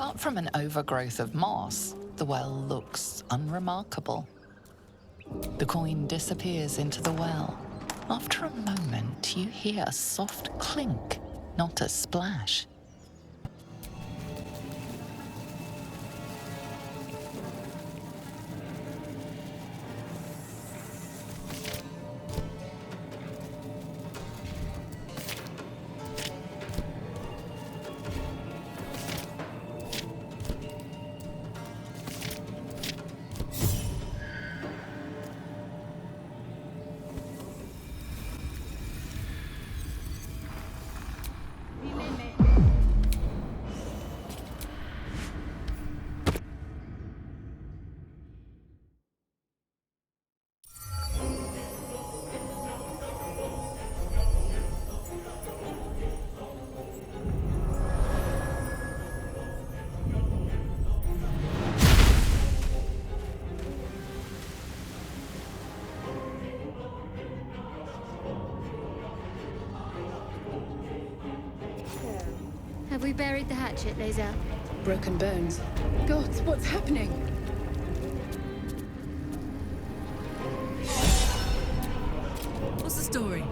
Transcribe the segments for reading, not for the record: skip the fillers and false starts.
Apart from an overgrowth of moss, the well looks unremarkable. The coin disappears into the well. After a moment, you hear a soft clink, not a splash. Have we buried the hatchet, Lae'zel? Broken bones. Gods, what's happening? What's the story?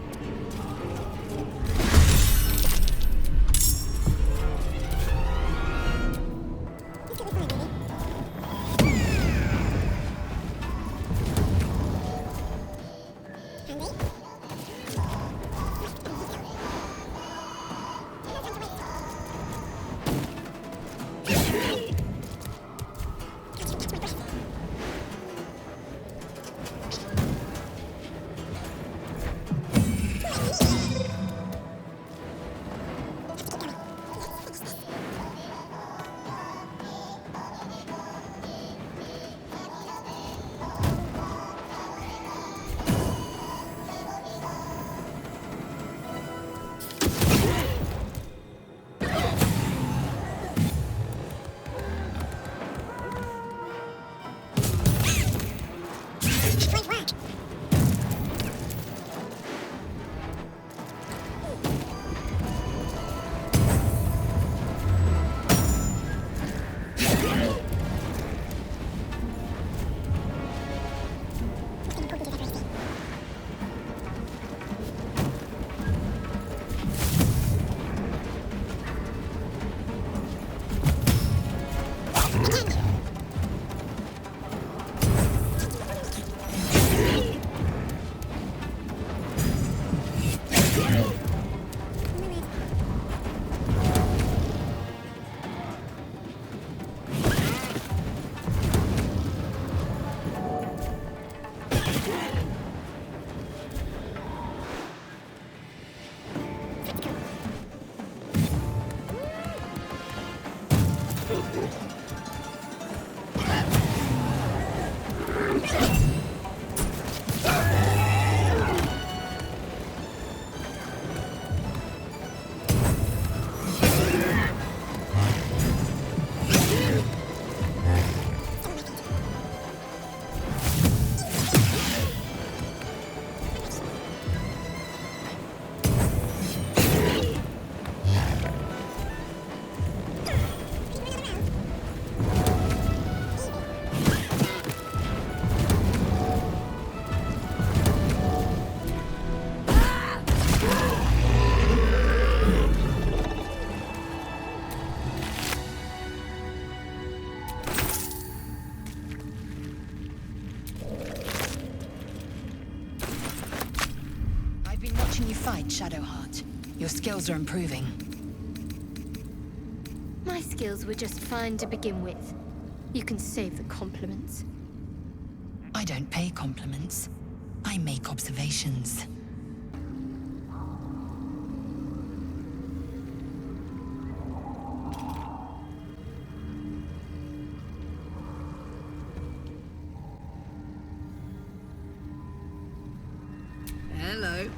Fight, Shadowheart. Your skills are improving. My skills were just fine to begin with. You can save the compliments. I don't pay compliments. I make observations. Hello.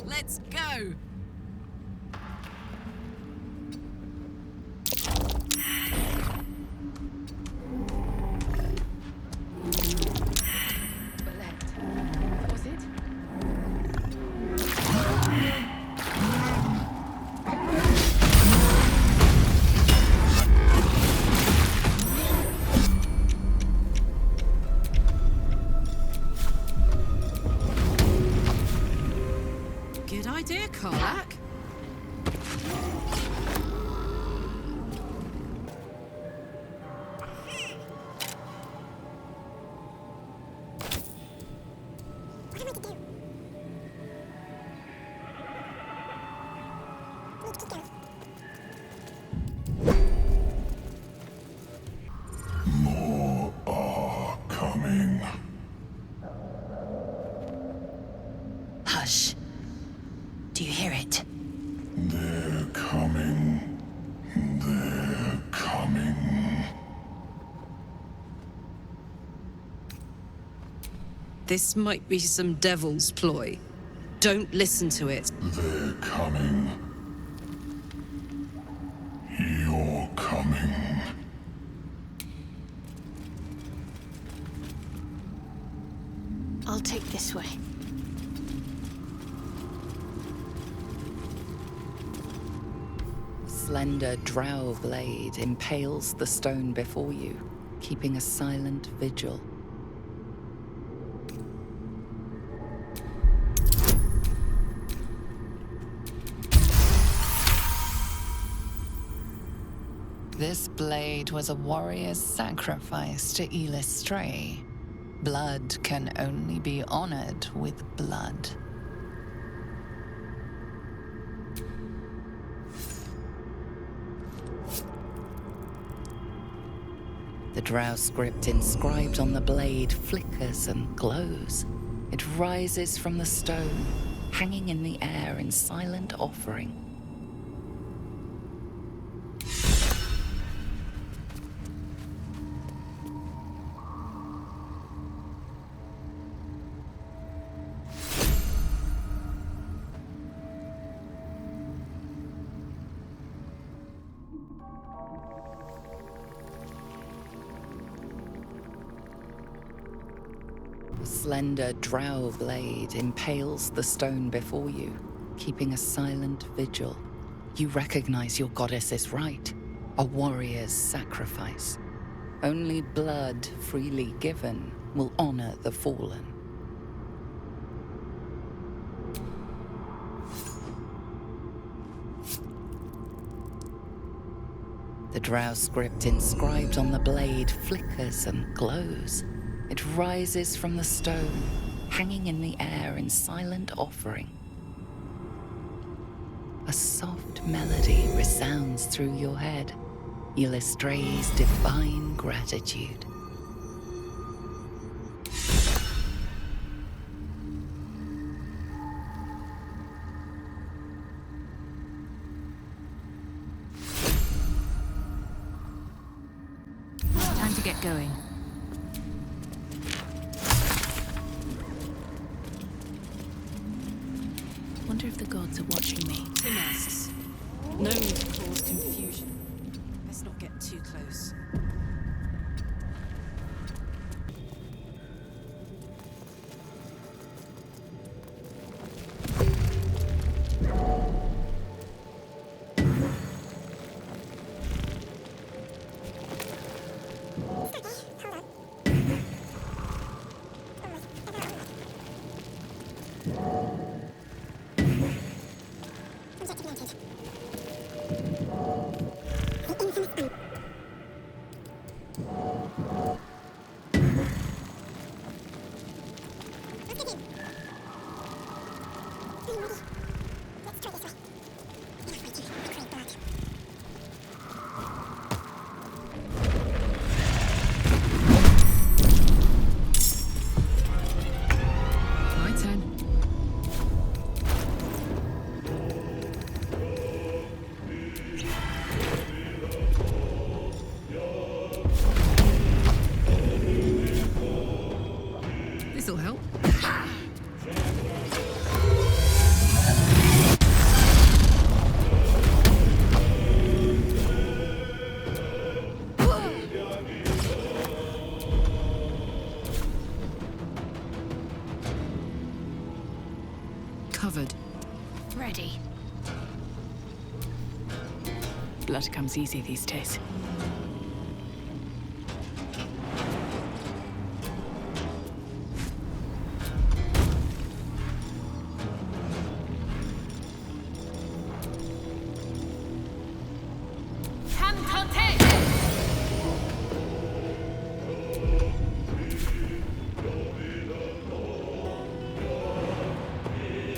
Let's go! This might be some devil's ploy. Don't listen to it. They're coming. You're coming. I'll take this way. Slender drow blade impales the stone before you, keeping a silent vigil. This blade was a warrior's sacrifice to Elistray. Blood can only be honored with blood. The drow script inscribed on the blade flickers and glows. It rises from the stone, hanging in the air in silent offering. Slender drow blade impales the stone before you, keeping a silent vigil. You recognize your goddess is right, a warrior's sacrifice. Only blood freely given will honor the fallen. The drow script inscribed on the blade flickers and glows. It rises from the stone, hanging in the air in silent offering. A soft melody resounds through your head, Elistray's divine gratitude. Time to get going. Wonder if the gods are watching me. The masks. No need to cause confusion. Let's not get too close. This'll help. Covered. Ready. Blood comes easy these days.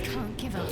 Can't give up.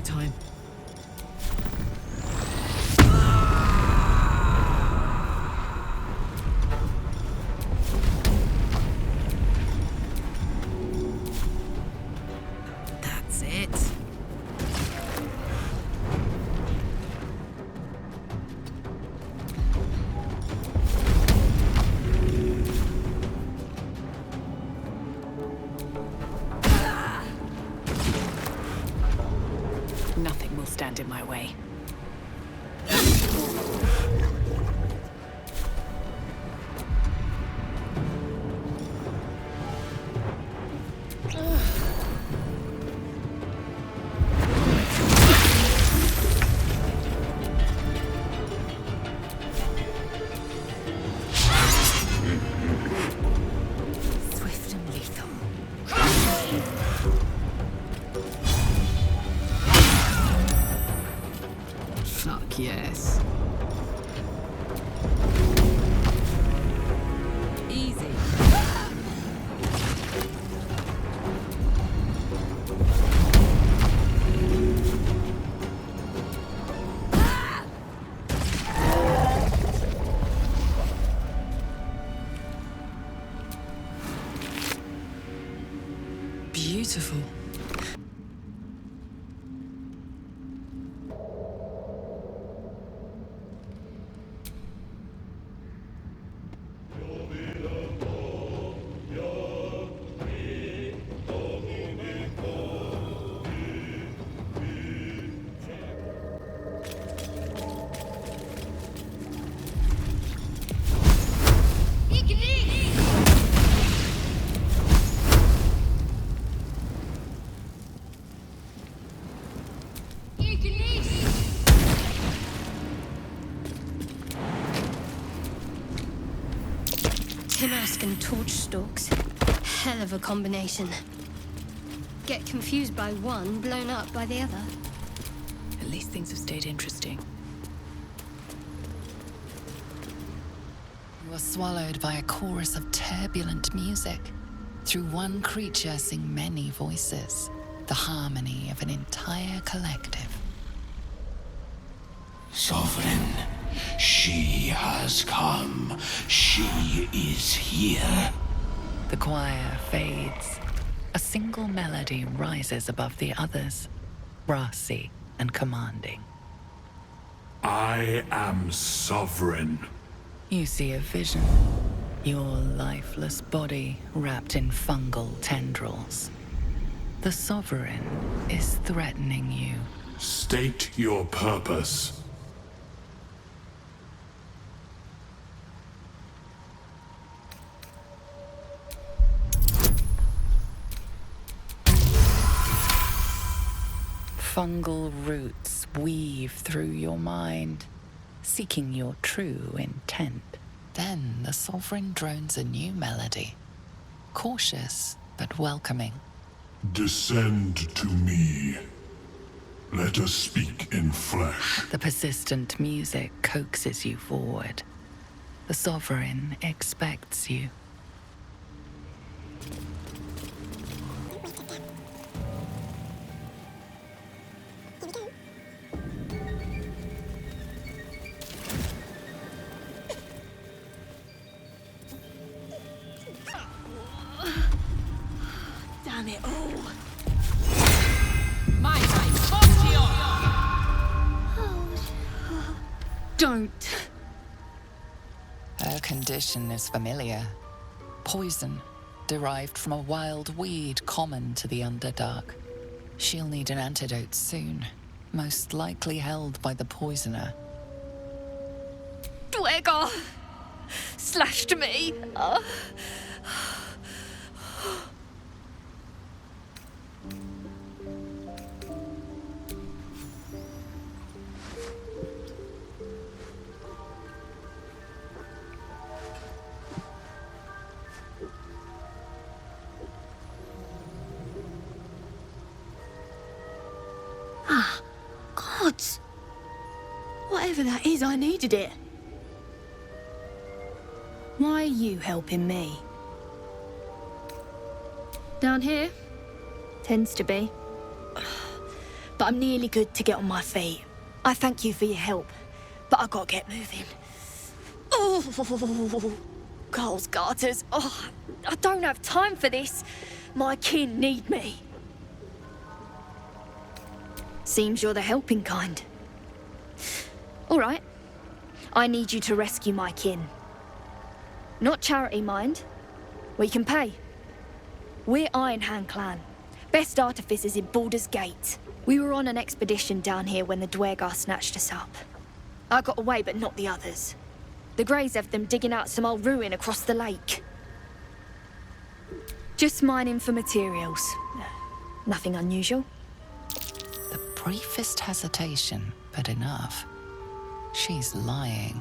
time. That's it. Nothing will stand in my way. Swift and lethal. Fuck yes. Easy. Beautiful. Tamask and torch stalks. Hell of a combination. Get confused by one, blown up by the other. At least things have stayed interesting. You are swallowed by a chorus of turbulent music. Through one creature sing many voices, the harmony of an entire collective. Sovereign, she has come. She is here. The choir fades. A single melody rises above the others, brassy and commanding. I am sovereign. You see a vision. Your lifeless body wrapped in fungal tendrils. The Sovereign is threatening you. State your purpose. Fungal roots weave through your mind, seeking your true intent. Then the Sovereign drones a new melody, cautious but welcoming. Descend to me. Let us speak in flesh. The persistent music coaxes you forward. The Sovereign expects you. Damn it all. Don't. Her condition is familiar. Poison, derived from a wild weed common to the Underdark. She'll need an antidote soon, most likely held by the poisoner. Dwagger! Slashed me! Gods! Whatever that is, I needed it. Why are you helping me? Down here? Tends to be. But but I'm nearly good to get on my feet. I thank you for your help, but I gotta get moving. Oh, Carl's garters. Oh, I don't have time for this. My kin need me. Seems you're the helping kind. All right. I need you to rescue my kin. Not charity, mind. We can pay. We're Iron Hand Clan. Best artificers in Baldur's Gate. We were on an expedition down here when the Dwergar snatched us up. I got away, but not the others. The Greys have them digging out some old ruin across the lake. Just mining for materials. Nothing unusual. The briefest hesitation, but enough. She's lying.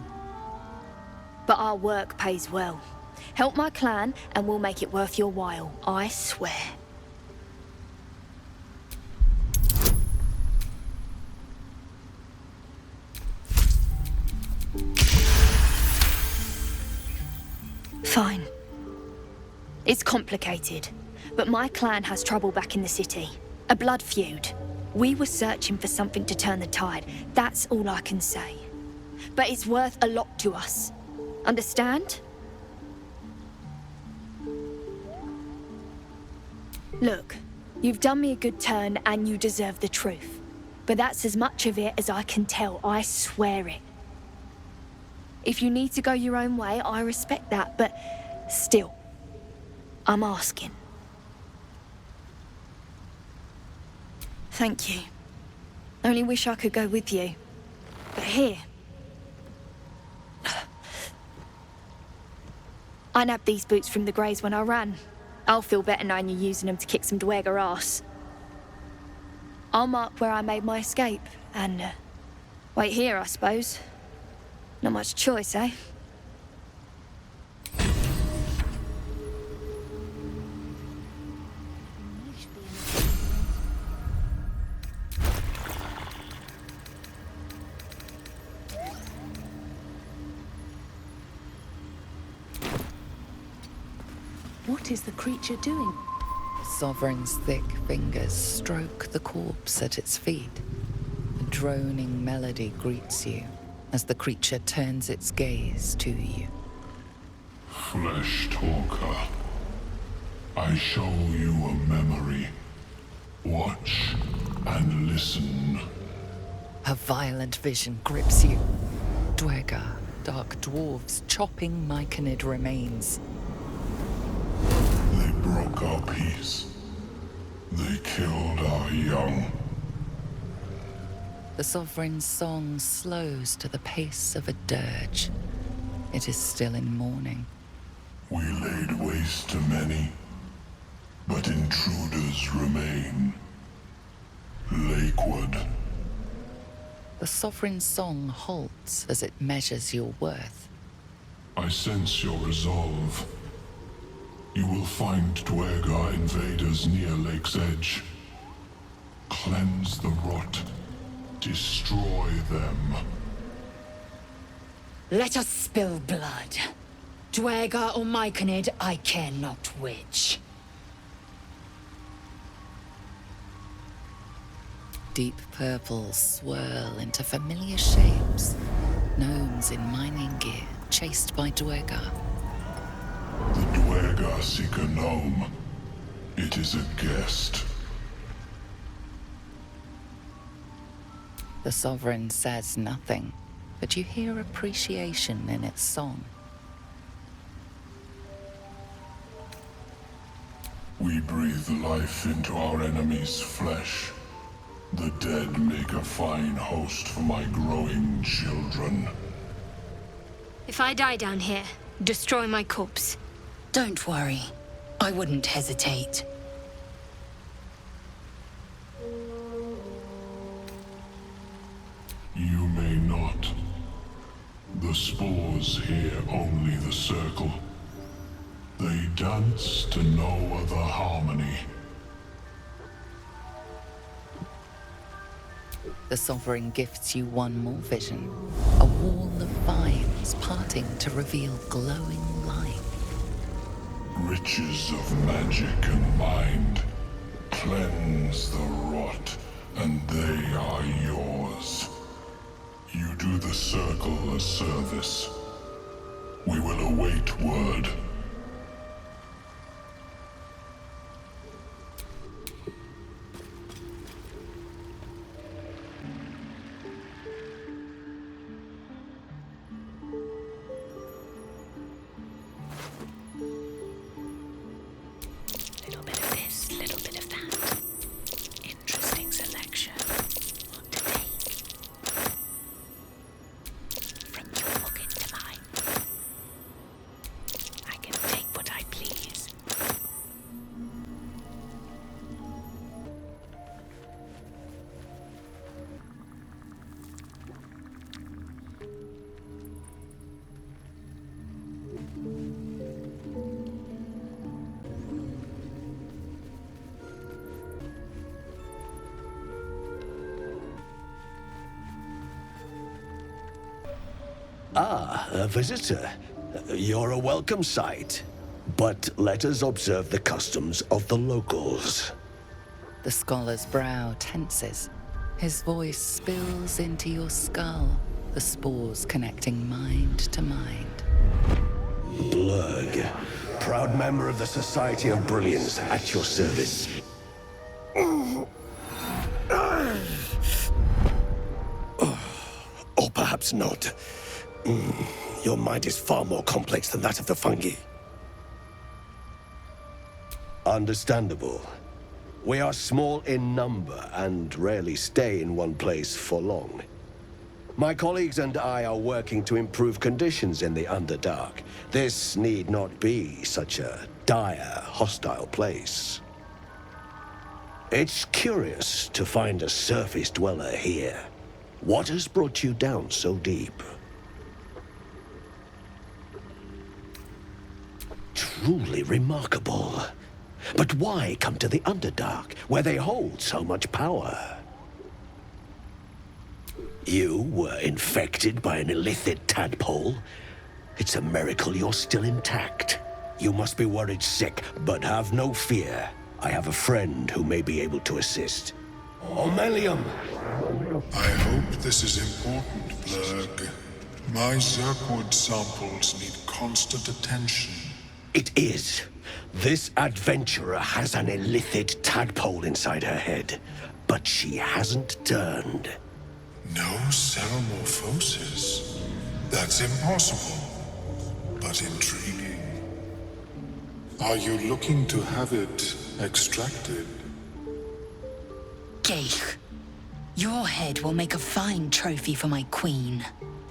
But our work pays well. Help my clan, and we'll make it worth your while. I swear. Fine. It's complicated, but my clan has trouble back in the city. A blood feud. We were searching for something to turn the tide. That's all I can say. But it's worth a lot to us. Understand? Look, you've done me a good turn and you deserve the truth. But that's as much of it as I can tell, I swear it. If you need to go your own way, I respect that, but still, I'm asking. Thank you. Only wish I could go with you. But here... I nabbed these boots from the Greys when I ran. I'll feel better knowing you're using them to kick some Dwergar ass. I'll mark where I made my escape, and wait here, I suppose. Not much choice, eh? What is the creature doing? Sovereign's thick fingers stroke the corpse at its feet. A droning melody greets you as the creature turns its gaze to you. Flesh talker, I show you a memory. Watch and listen. A violent vision grips you. Dwergar, dark dwarves chopping myconid remains. They broke our peace. They killed our young. The Sovereign's song slows to the pace of a dirge. It is still in mourning. We laid waste to many, but intruders remain. Lakeward. The Sovereign's song halts as it measures your worth. I sense your resolve. You will find Dwergar invaders near Lake's Edge. Cleanse the rot. Destroy them. Let us spill blood. Dwergar or myconid, I care not which. Deep purples swirl into familiar shapes. Gnomes in mining gear, chased by Dwergar. The Dwergar seek a gnome. It is a guest. The Sovereign says nothing, but you hear appreciation in its song. We breathe life into our enemy's flesh. The dead make a fine host for my growing children. If I die down here, destroy my corpse. Don't worry. I wouldn't hesitate. You may not. The spores hear only the circle. They dance to no other harmony. The Sovereign gifts you one more vision. A wall of vines parting to reveal glowing light. Riches of magic and mind. Cleanse the rot. and they are yours. You do the Circle a service. We will await word. Little bit of this, little bit of that. Interesting selection. What to take? From your pocket to mine. I can take what I please. Ah, a visitor. You're a welcome sight. But let us observe the customs of the locals. The scholar's brow tenses. His voice spills into your skull, the spores connecting mind to mind. Blurg, proud member of the Society of Brilliance, at your service. Or perhaps not. Your mind is far more complex than that of the fungi. Understandable. We are small in number and rarely stay in one place for long. My colleagues and I are working to improve conditions in the Underdark. This need not be such a dire, hostile place. It's curious to find a surface dweller here. What has brought you down so deep? Truly remarkable. But why come to the Underdark, where they hold so much power? You were infected by an illithid tadpole? It's a miracle you're still intact. You must be worried sick, but have no fear. I have a friend who may be able to assist. Omelium! I hope this is important, Blurg. My Zirkwood samples need constant attention. It is. This adventurer has an illithid tadpole inside her head, but she hasn't turned. No cell morphosis? That's impossible, but intriguing. Are you looking to have it extracted? Geich, your head will make a fine trophy for my queen.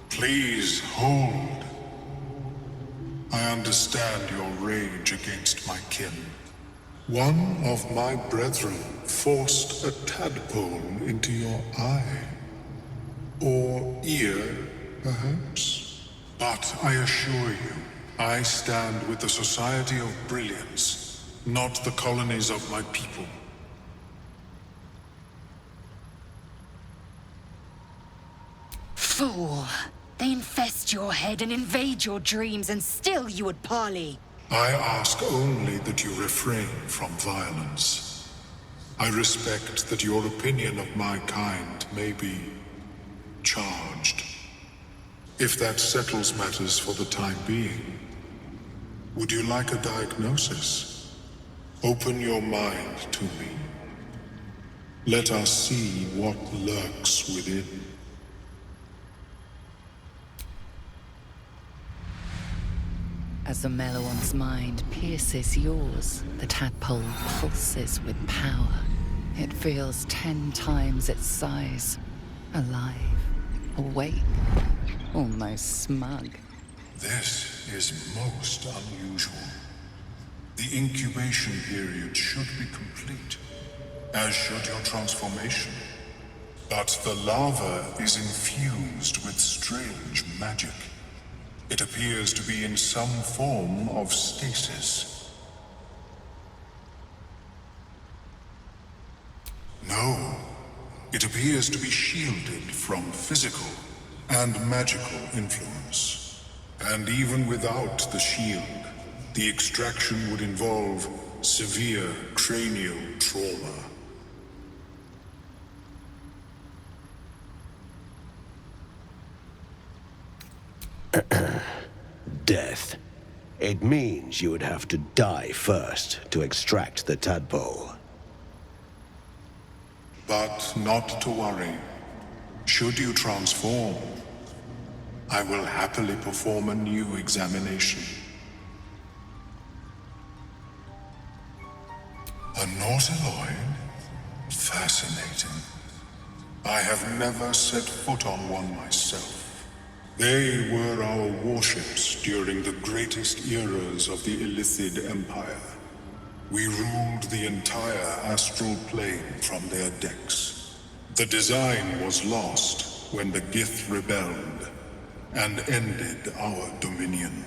Please hold. I understand your rage against my kin. One of my brethren forced a tadpole into your eye. Or ear, perhaps? But I assure you, I stand with the Society of Brilliance, not the colonies of my people. Fool! They infest your head and invade your dreams, and still you would parley. I ask only that you refrain from violence. I respect that your opinion of my kind may be charged. If that settles matters for the time being, would you like a diagnosis? Open your mind to me. Let us see what lurks within. As the Meloan's mind pierces yours, the tadpole pulses with power. It feels 10 times its size. Alive, awake, almost smug. This is most unusual. The incubation period should be complete, as should your transformation. But the larva is infused with strange magic. It appears to be in some form of stasis. No, it appears to be shielded from physical and magical influence. And even without the shield, the extraction would involve severe cranial trauma. Death. It means you would have to die first to extract the tadpole. But not to worry. Should you transform, I will happily perform a new examination. A nautiloid? Fascinating. I have never set foot on one myself. They were our warships during the greatest eras of the Illithid Empire. We ruled the entire astral plane from their decks. The design was lost when the Gith rebelled and ended our dominion.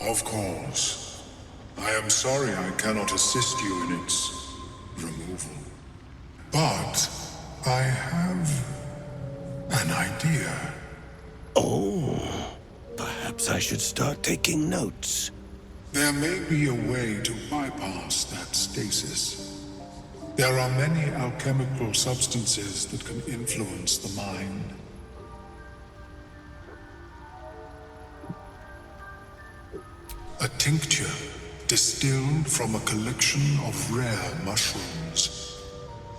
Of course, I am sorry I cannot assist you in its removal. But I have an idea. Oh, perhaps I should start taking notes. There may be a way to bypass that stasis. There are many alchemical substances that can influence the mind. A tincture distilled from a collection of rare mushrooms.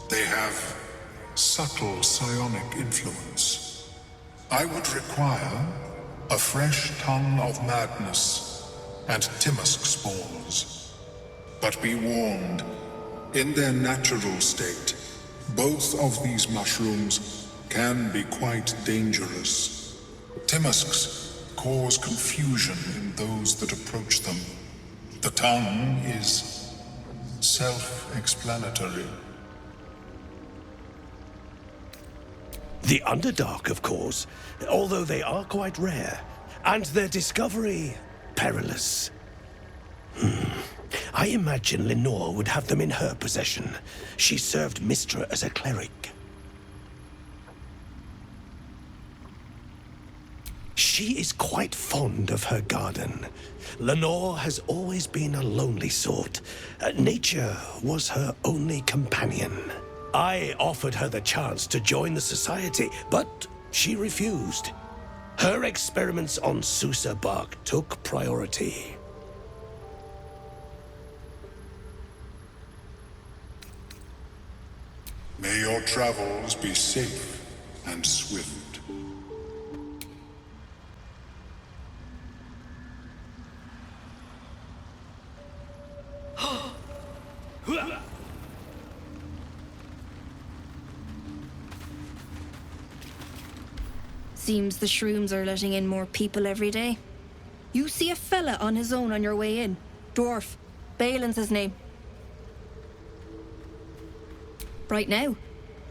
They have subtle psionic influence. I would require a fresh tongue of madness and Timusk spores. But be warned, in their natural state, both of these mushrooms can be quite dangerous. Timusks cause confusion in those that approach them. The tongue is self-explanatory. The Underdark, of course, although they are quite rare, and their discovery perilous. I imagine Lenore would have them in her possession. She served Mystra as a cleric. She is quite fond of her garden. Lenore has always been a lonely sort. Nature was her only companion. I offered her the chance to join the society, but she refused. Her experiments on Susa bark took priority. May your travels be safe and swift. Seems the shrooms are letting in more people every day. You see a fella on his own on your way in. Dwarf. Balin's his name. Right now.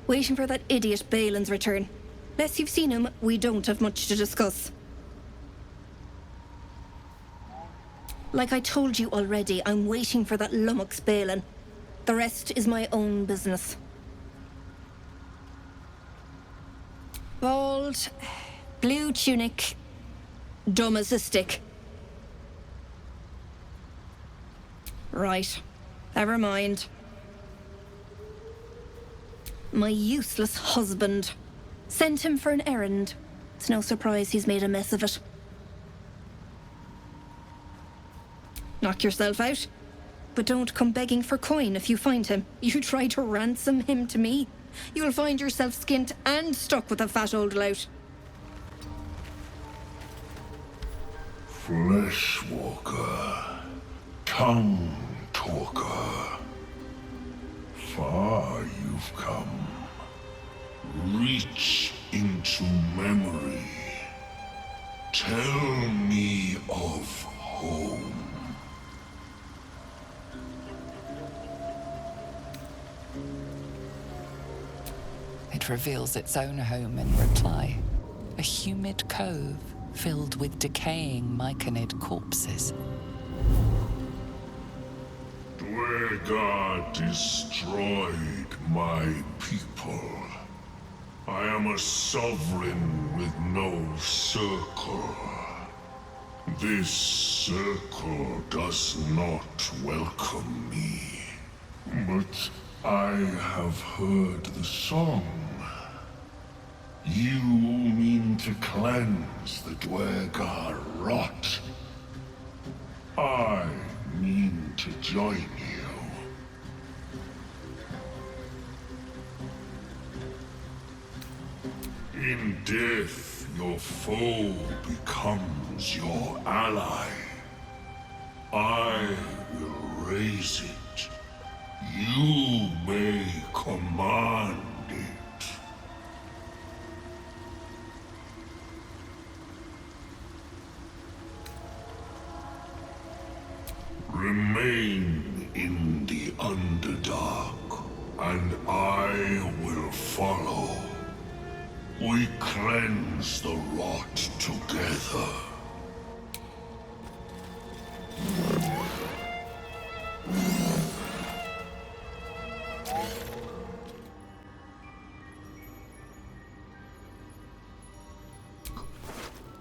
Waiting for that idiot Balin's return. Unless you've seen him, we don't have much to discuss. Like I told you already, I'm waiting for that lummox Balin. The rest is my own business. Bald, blue tunic, dumb as a stick. Right, never mind. My useless husband. Sent him for an errand. It's no surprise he's made a mess of it. Knock yourself out. But don't come begging for coin if you find him. You try to ransom him to me, you'll find yourself skint and stuck with a fat old lout. Flesh walker, tongue talker. Far you've come. Reach into memory. Tell me of home. It reveals its own home in reply. A humid cove filled with decaying myconid corpses. Dwega destroyed my people. I am a sovereign with no circle. This circle does not welcome me. But I have heard the song. You mean to cleanse the Dwergar rot? I mean to join you. In death, your foe becomes your ally. I will raise it. You may command it. Remain in the Underdark, and I will follow. We cleanse the rot together.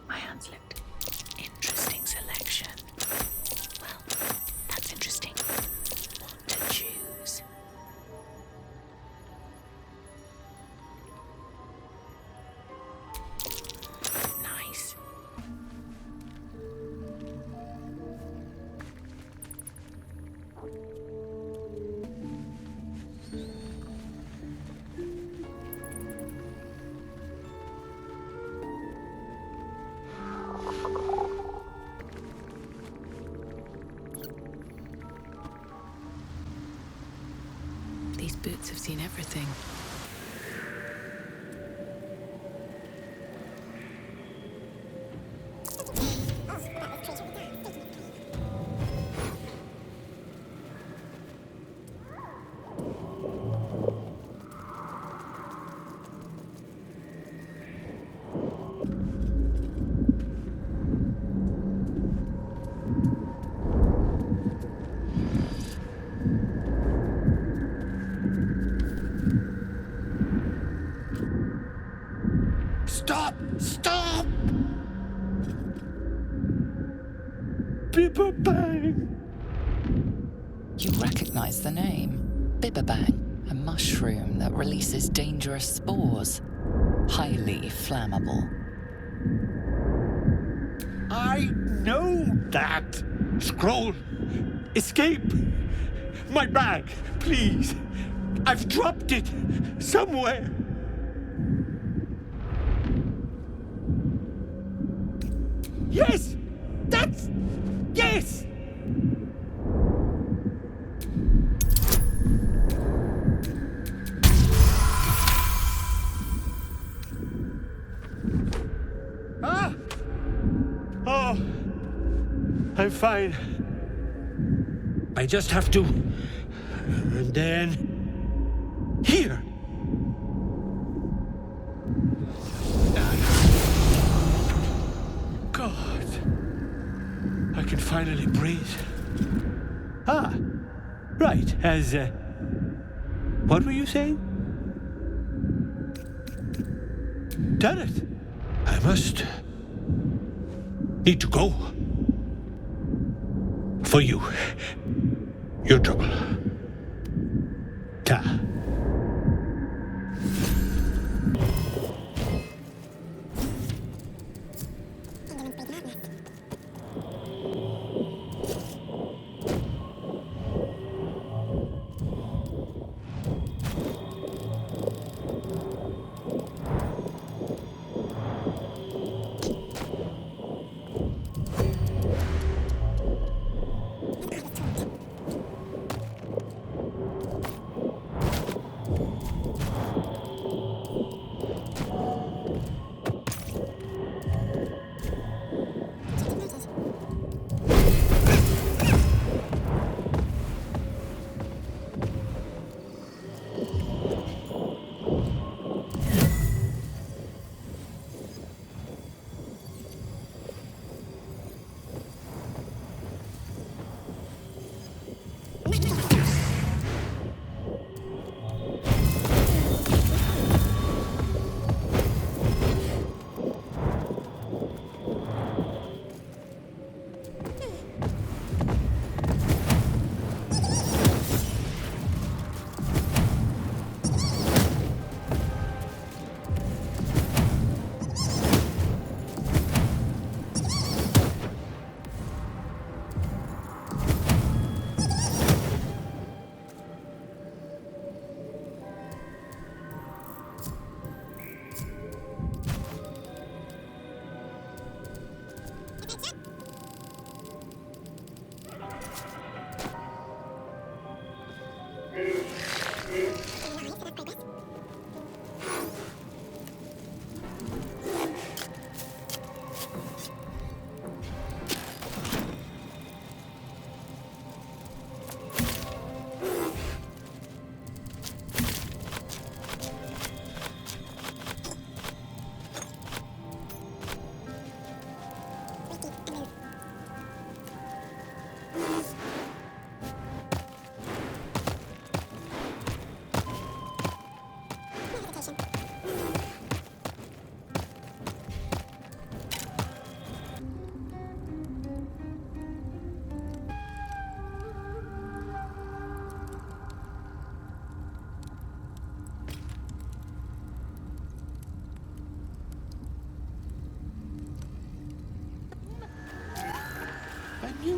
My hands looked. Interesting selection. Well, that's interesting. What to choose? Nice. These boots have seen everything. Stop! Stop! Bibberbang! You recognize the name. Bibberbang, a mushroom that releases dangerous spores. Highly flammable. I know that! Scroll! Escape! My bag, please! I've dropped it somewhere! Yes! That's... Yes! Ah! Oh, I'm fine. I just have to... And then... Here! God. I can finally breathe. Ah, right, as... What were you saying? Done it. I must... need to go. For you. Your trouble. Ta.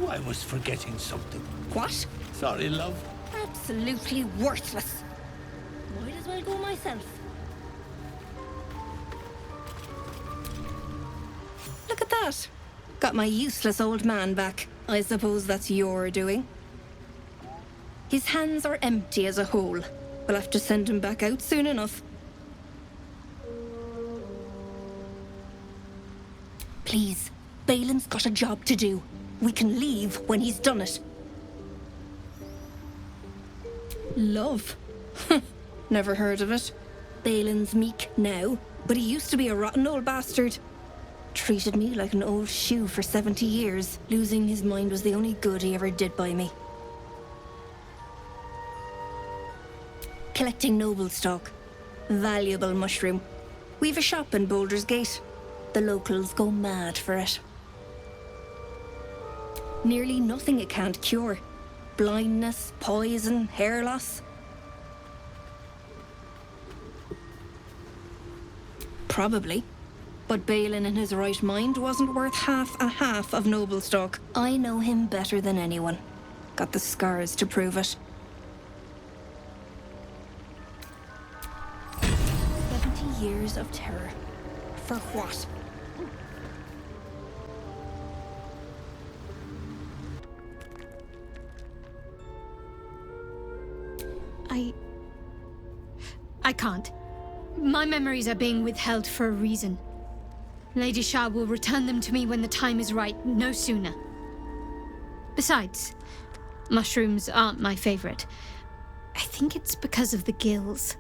I was forgetting something. What? Sorry, love. Absolutely worthless. Might as well go myself. Look at that. Got my useless old man back. I suppose that's your doing. His hands are empty as a whole. We'll have to send him back out soon enough. Please, Balin's got a job to do. We can leave when he's done it. Love? Never heard of it. Balin's meek now, but he used to be a rotten old bastard. Treated me like an old shoe for 70 years. Losing his mind was the only good he ever did by me. Collecting noble stock. Valuable mushroom. We've a shop in Boulder's Gate. The locals go mad for it. Nearly nothing it can't cure. Blindness, poison, hair loss. Probably. But Balin in his right mind wasn't worth half a half of noble stock. I know him better than anyone. Got the scars to prove it. 70 years of terror. For what? I can't. My memories are being withheld for a reason. Lady Shah will return them to me when the time is right, no sooner. Besides, mushrooms aren't my favorite. I think it's because of the gills.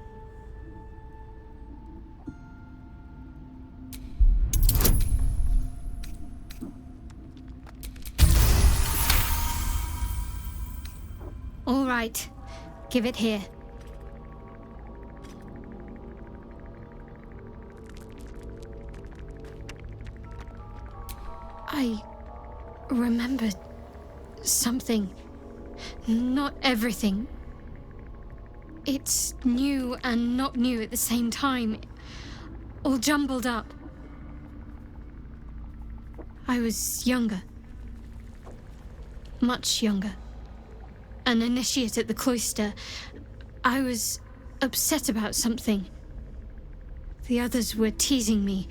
All right, give it here. I remembered something. Not everything. It's new and not new at the same time. All jumbled up. I was younger. Much younger. An initiate at the cloister. I was upset about something. The others were teasing me,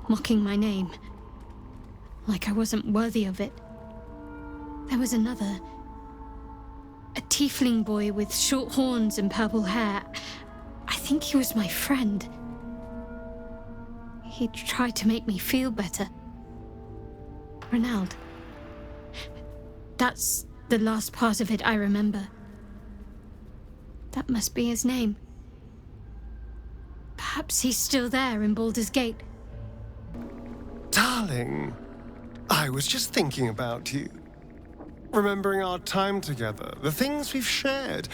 mocking my name. Like I wasn't worthy of it. There was another. A tiefling boy with short horns and purple hair. I think he was my friend. He tried to make me feel better. Ronald. That's the last part of it I remember. That must be his name. Perhaps he's still there in Baldur's Gate. Darling, I was just thinking about you. Remembering our time together, the things we've shared.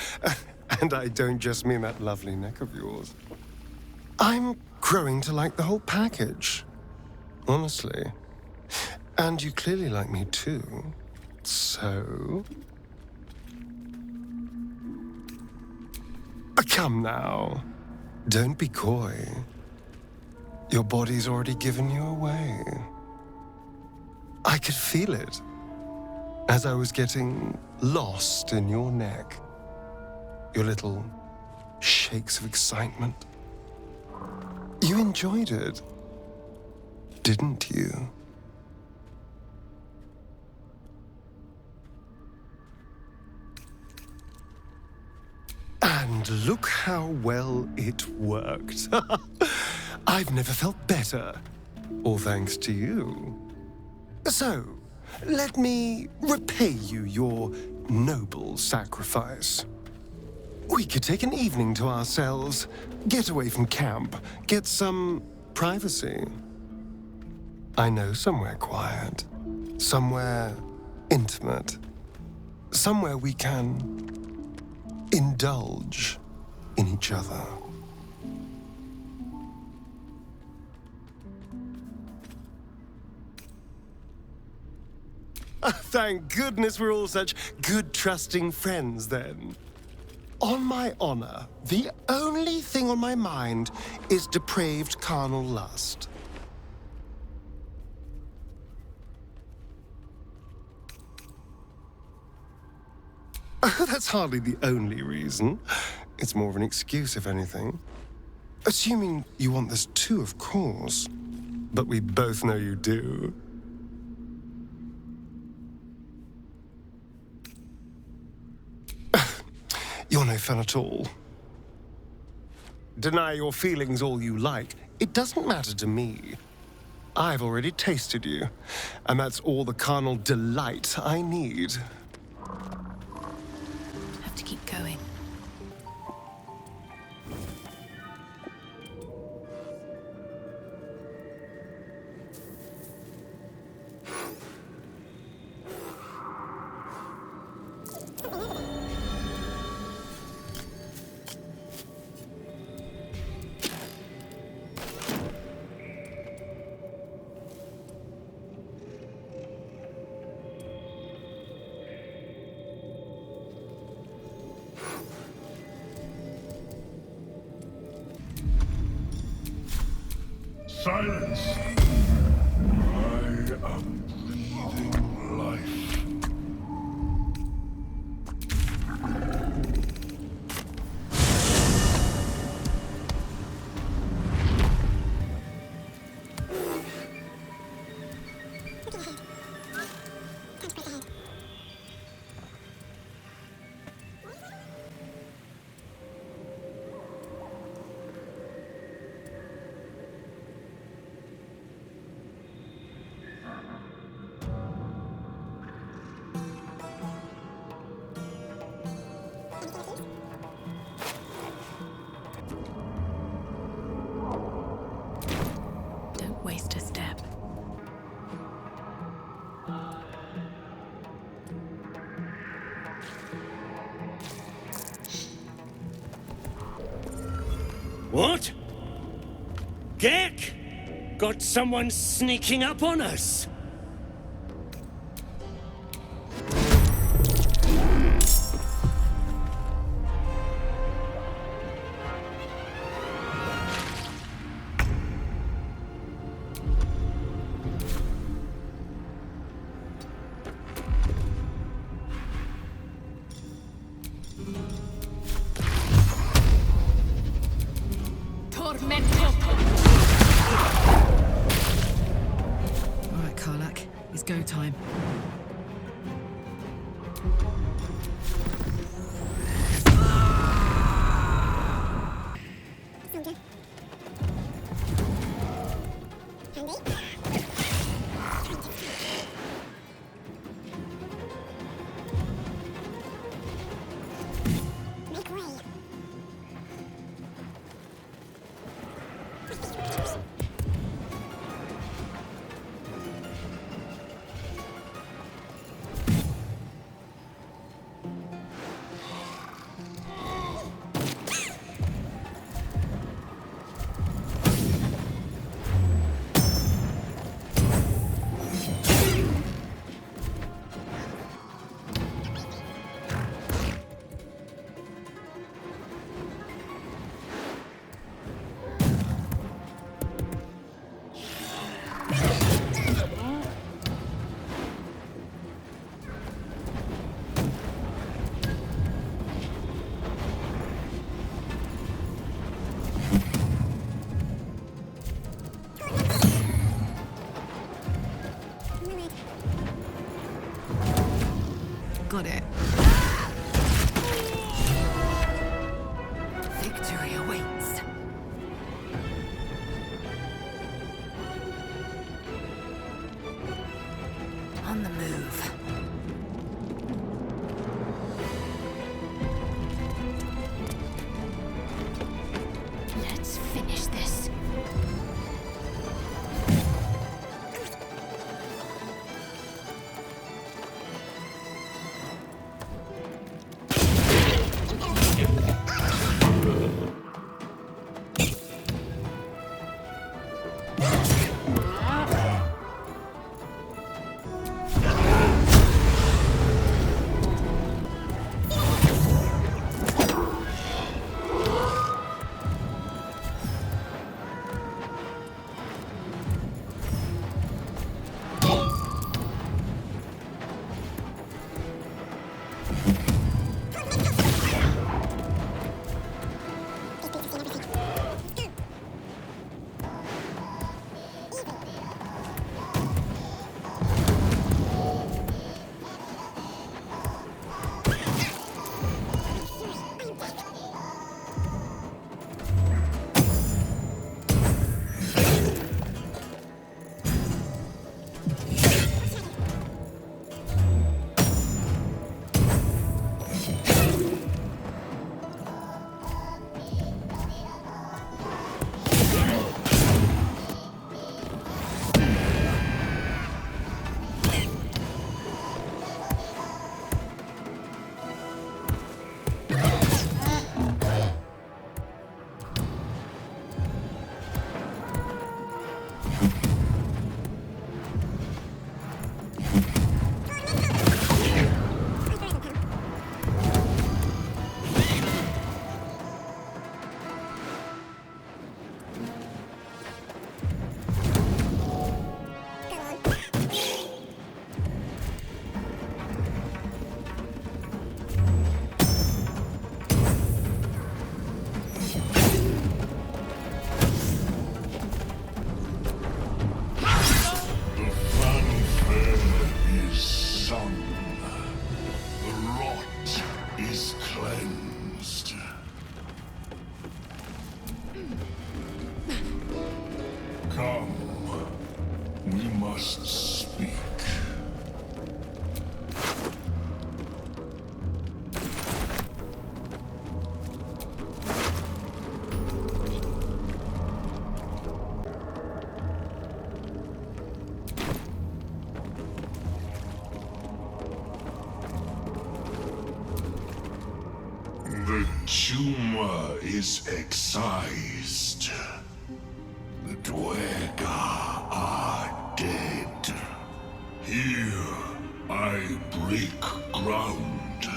And I don't just mean that lovely neck of yours. I'm growing to like the whole package. Honestly. And you clearly like me too. So... Come now. Don't be coy. Your body's already given you away. I could feel it as I was getting lost in your neck. Your little shakes of excitement. You enjoyed it, didn't you? And look how well it worked. I've never felt better, all thanks to you. So, let me repay you your noble sacrifice. We could take an evening to ourselves, get away from camp, get some privacy. I know somewhere quiet, somewhere intimate, somewhere we can indulge in each other. Thank goodness we're all such good, trusting friends, then. On my honor, the only thing on my mind is depraved carnal lust. That's hardly the only reason. It's more of an excuse, if anything. Assuming you want this too, of course. But we both know you do. You're no fun at all. Deny your feelings all you like. It doesn't matter to me. I've already tasted you, and that's all the carnal delight I need. Have to keep going. Silence! I am breathing life. Don't waste a step. What? Gek? Got someone sneaking up on us? Alright, Karlak. It's go time. is cleansed. Come, we must speak. The tumor is excised. The Dwega are dead. Here I break ground.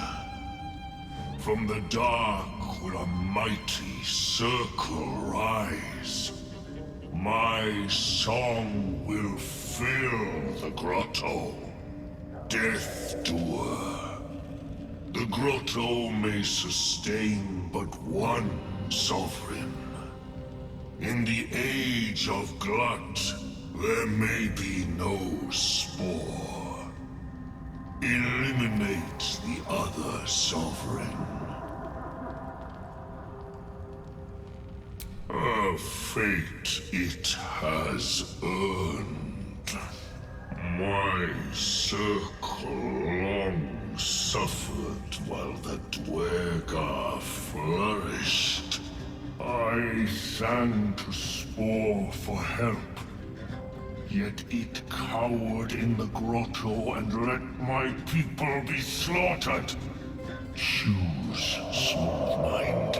From the dark will a mighty circle rise. My song will fill the grotto. Death Doer. The grotto may sustain but one sovereign. In the age of glut, there may be no spore. Eliminate the other sovereign. A fate it has earned. My circle long suffered while the Dwega flourished. I sang to Spore for help, yet it cowered in the grotto and let my people be slaughtered. Choose, Smooth Mind.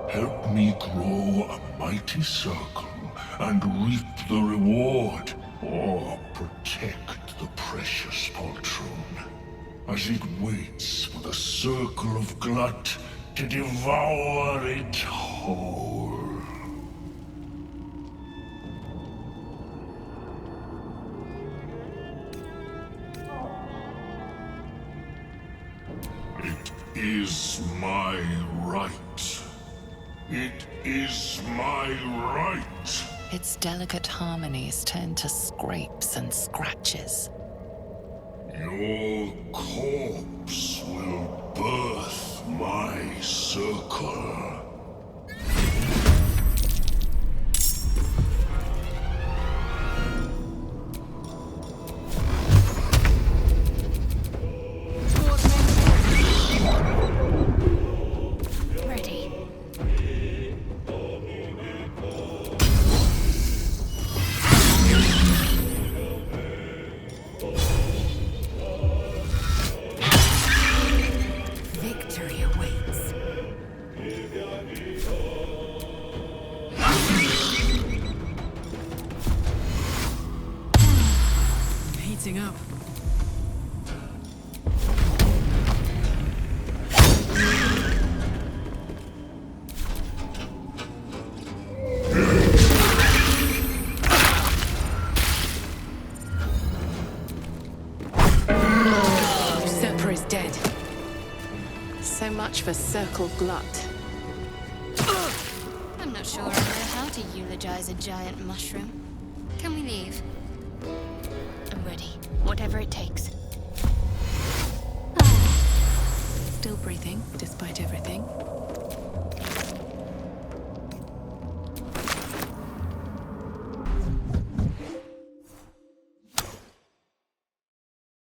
Help me grow a mighty circle and reap the reward, or protect the precious poltroon as it waits for the circle of glut to devour it whole. It is my right. It is my right. Its delicate harmonies turn to scrapes and scratches. Your corpse will birth my circle. Ready. Victory awaits. Heating up. Usurper is dead. So much for Circle Glut. I'm not sure I know how to eulogize a giant mushroom. Can we leave? I'm ready. Whatever it takes. Still breathing, despite everything.